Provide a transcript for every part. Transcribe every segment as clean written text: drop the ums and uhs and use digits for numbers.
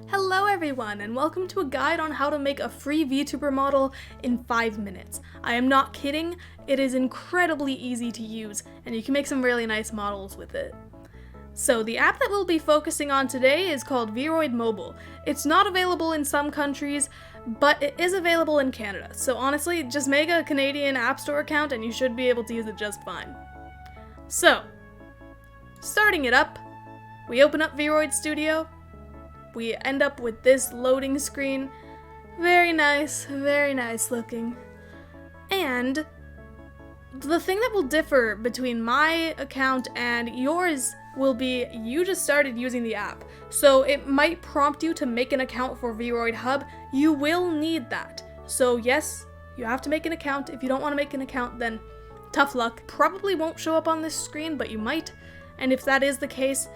Hello everyone, and welcome to a guide on how to make a free VTuber model in 5 minutes. I am not kidding, it is incredibly easy to use, and you can make some really nice models with it. So the app that we'll be focusing on today is called vroid Mobile. It's not available in some countries, but it is available in Canada. So honestly, just make a Canadian App Store account and you should be able to use it just fine. So, starting it up, we open up vroid Studio. We end up with this loading screen. Very nice looking. And the thing that will differ between my account and yours will be you just started using the app. So it might prompt you to make an account for vroid Hub. You will need that. So yes, you have to make an account. If you don't want to make an account, then tough luck. Probably won't show up on this screen, but you might. And if that is the case,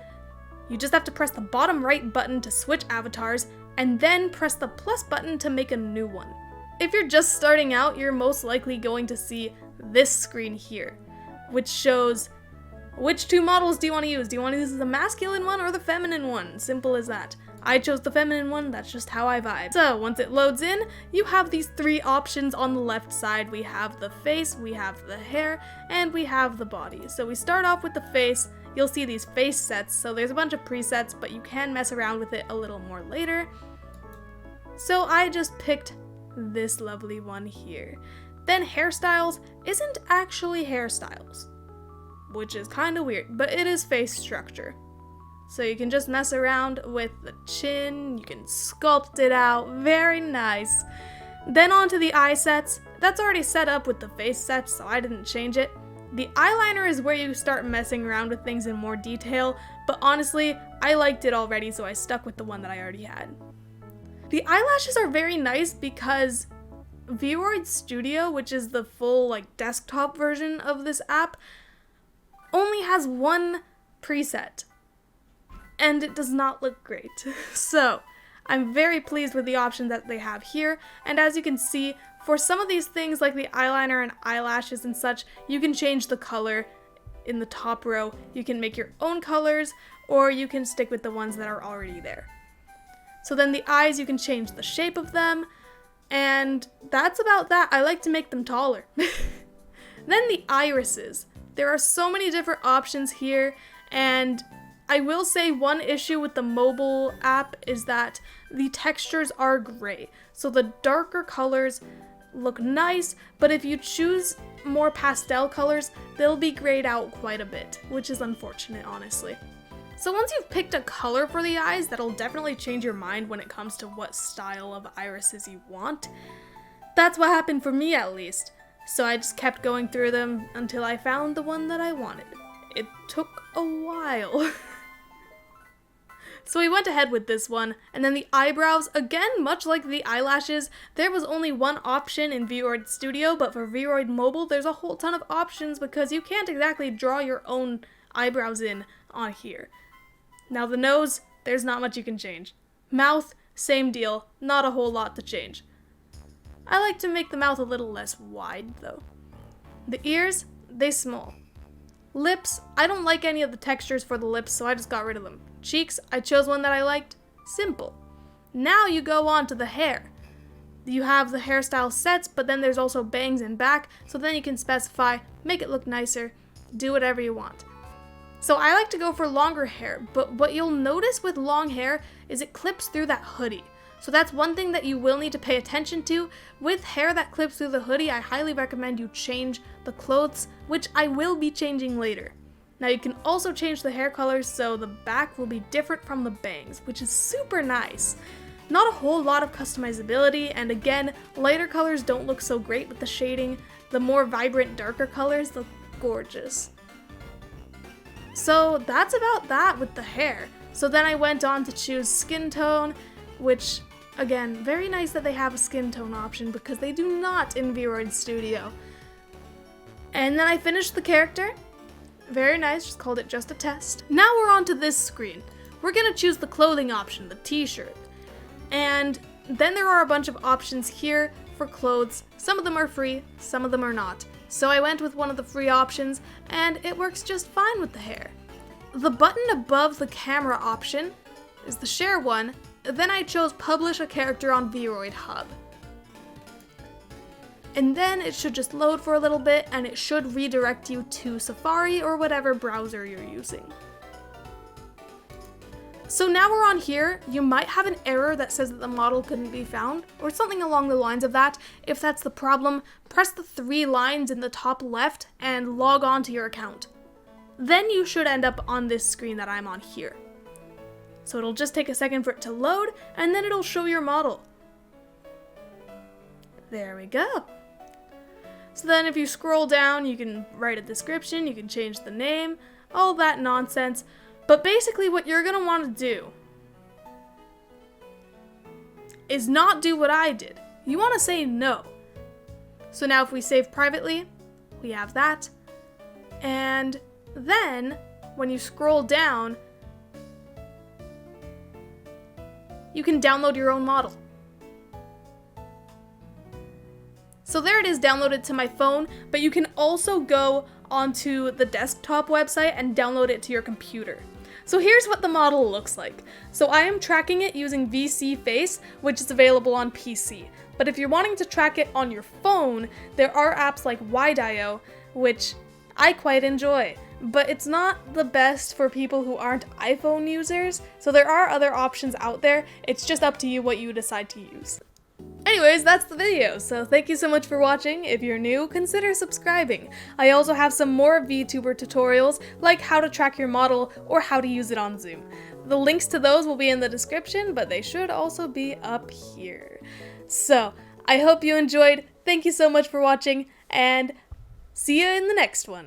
you just have to press the bottom right button to switch avatars, and then press the plus button to make a new one. If you're just starting out, you're most likely going to see this screen here, which shows which two models do you want to use. Do you want to use the masculine one or the feminine one? Simple as that. I chose the feminine one, that's just how I vibe. So once it loads in, you have these three options on the left side. We have the face, we have the hair, and we have the body. So we start off with the face. You'll see these face sets, so there's a bunch of presets, but you can mess around with it a little more later. So I just picked this lovely one here. Then hairstyles isn't actually hairstyles, which is kind of weird, but it is face structure. So you can just mess around with the chin, you can sculpt it out, very nice. Then onto the eye sets. That's already set up with the face sets, so I didn't change it. The eyeliner is where you start messing around with things in more detail, but honestly, I liked it already, so I stuck with the one that I already had. The eyelashes are very nice because vroid Studio, which is the full desktop version of this app, only has one preset, and it does not look great. So, I'm very pleased with the options that they have here, and as you can see, for some of these things like the eyeliner and eyelashes and such, you can change the color in the top row. You can make your own colors, or you can stick with the ones that are already there. So then the eyes, you can change the shape of them, and that's about that. I like to make them taller. Then the irises. There are so many different options here, and I will say one issue with the mobile app is that the textures are gray. So the darker colors look nice, but if you choose more pastel colors, they'll be grayed out quite a bit, which is unfortunate, honestly. So once you've picked a color for the eyes, that'll definitely change your mind when it comes to what style of irises you want. That's what happened for me, at least. So I just kept going through them until I found the one that I wanted. It took a while. So we went ahead with this one, and then the eyebrows, again, much like the eyelashes, there was only one option in vroid Studio, but for vroid Mobile, there's a whole ton of options because you can't exactly draw your own eyebrows in on here. Now the nose, there's not much you can change. Mouth, same deal, not a whole lot to change. I like to make the mouth a little less wide, though. The ears, they small. Lips, I don't like any of the textures for the lips, so I just got rid of them. Cheeks, I chose one that I liked. Simple. Now you go on to the hair. You have the hairstyle sets, but then there's also bangs and back, so then you can specify, make it look nicer, do whatever you want. So I like to go for longer hair, but what you'll notice with long hair is it clips through that hoodie. So that's one thing that you will need to pay attention to. With hair that clips through the hoodie, I highly recommend you change the clothes, which I will be changing later. Now you can also change the hair colors so the back will be different from the bangs, which is super nice. Not a whole lot of customizability, and again, lighter colors don't look so great with the shading. The more vibrant, darker colors look gorgeous. So that's about that with the hair. So then I went on to choose skin tone, which, again, very nice that they have a skin tone option because they do not in vroid Studio. And then I finished the character. Very nice, just called it just a test. Now we're on to this screen. We're gonna choose the clothing option, the t-shirt. And then there are a bunch of options here for clothes. Some of them are free, some of them are not. So I went with one of the free options, and it works just fine with the hair. The button above the camera option is the share one, Then I chose publish a character on vroid hub. And then it should just load for a little bit and it should redirect you to Safari or whatever browser you're using. So now we're on here. You might have an error that says that the model couldn't be found or something along the lines of that. If that's the problem, press the 3 lines in the top left and log on to your account. Then you should end up on this screen that I'm on here. So it'll just take a second for it to load and then it'll show your model. There we go. So then if you scroll down, you can write a description, you can change the name, all that nonsense. But basically what you're gonna want to do is not do what I did. You want to say no. So now if we save privately, we have that. And then when you scroll down, you can download your own model. So there it is downloaded to my phone, but you can also go onto the desktop website and download it to your computer. So here's what the model looks like. So I am tracking it using VC Face, which is available on PC. But if you're wanting to track it on your phone, there are apps like Wide.io, which I quite enjoy. But it's not the best for people who aren't iPhone users, so there are other options out there. It's just up to you what you decide to use. Anyways, that's the video, so thank you so much for watching. If you're new, consider subscribing. I also have some more VTuber tutorials, like how to track your model or how to use it on Zoom. The links to those will be in the description, but they should also be up here. So, I hope you enjoyed, thank you so much for watching, and see you in the next one.